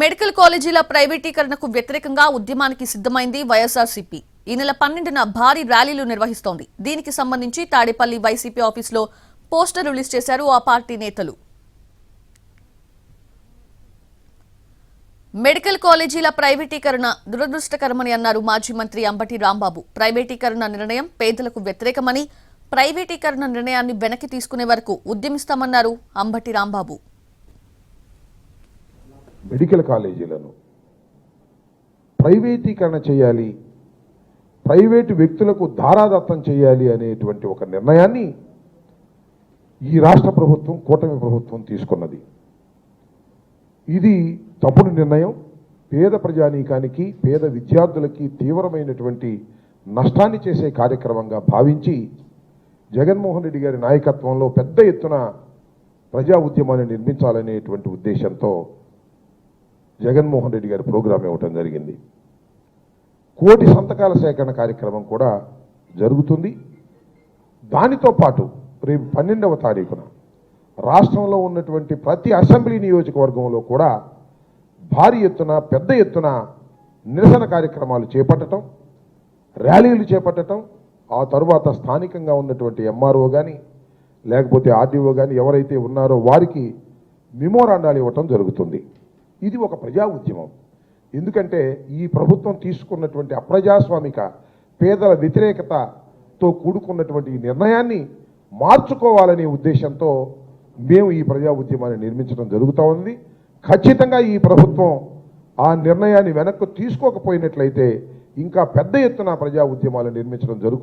Medical కాలేజీల ప్రైవేటీకరణకు వ్యతిరేకంగా ఉద్యమానికి సిద్ధమైంది వైఎస్ఆర్సీపీ. ఈ నెల 12న భారీ ర్యాలీలు నిర్వహిస్తోంది. దీనికి సంబంధించి తాడేపల్లి వైసీపీ ఆఫీసులో పోస్టర్ రిలీజ్ చేశారు ఆ పార్టీ నేతలు. మెడికల్ కాలేజీల ప్రైవేటీకరణ దురదృష్టకరమని అన్నారు మాజీ మంత్రి అంబటి రాంబాబు. ప్రైవేటీకరణ నిర్ణయం పేదలకు వ్యతిరేకమని, ప్రైవేటీకరణ నిర్ణయాన్ని వెనక్కి తీసుకునే వరకు ఉద్యమిస్తామన్నారు అంబటి రాంబాబు. మెడికల్ కాలేజీలను ప్రైవేటీకరణ చేయాలి, ప్రైవేటు వ్యక్తులకు ధారాదత్తం చేయాలి అనేటువంటి ఒక నిర్ణయాన్ని ఈ రాష్ట్ర ప్రభుత్వం, కూటమి ప్రభుత్వం తీసుకున్నది. ఇది తప్పుడు నిర్ణయం. పేద ప్రజానీకానికి, పేద విద్యార్థులకి తీవ్రమైనటువంటి నష్టాన్ని చేసే కార్యక్రమంగా భావించి జగన్మోహన్ రెడ్డి గారి నాయకత్వంలో పెద్ద ఎత్తున ప్రజా ఉద్యమాన్ని నిర్మించాలనేటువంటి ఉద్దేశంతో జగన్మోహన్ రెడ్డి గారి ప్రోగ్రాం ఇవ్వటం జరిగింది. 1 కోటి సంతకాల సేకరణ కార్యక్రమం కూడా జరుగుతుంది. దానితో పాటు రేపు 12వ తారీఖున రాష్ట్రంలో ఉన్నటువంటి ప్రతి అసెంబ్లీ నియోజకవర్గంలో కూడా భారీ ఎత్తున, పెద్ద ఎత్తున నిరసన కార్యక్రమాలు చేపట్టడం, ర్యాలీలు చేపట్టడం, ఆ తరువాత స్థానికంగా ఉన్నటువంటి ఎంఆర్ఓ కానీ లేకపోతే ఆర్డీఓ కానీ ఎవరైతే ఉన్నారో వారికి మెమోరాండాలు ఇవ్వటం జరుగుతుంది. ఇది ఒక ప్రజా ఉద్యమం. ఎందుకంటే ఈ ప్రభుత్వం తీసుకున్నటువంటి అప్రజాస్వామిక, పేదల వ్యతిరేకతతో కూడుకున్నటువంటి ఈ నిర్ణయాన్ని మార్చుకోవాలనే ఉద్దేశంతో మేము ఈ ప్రజా ఉద్యమాన్ని నిర్మించడం జరుగుతూ ఉంది. ఖచ్చితంగా ఈ ప్రభుత్వం ఆ నిర్ణయాన్ని వెనక్కు తీసుకోకపోయినట్లయితే ఇంకా పెద్ద ఎత్తున ప్రజా ఉద్యమాలు నిర్మించడం జరుగుతుంది.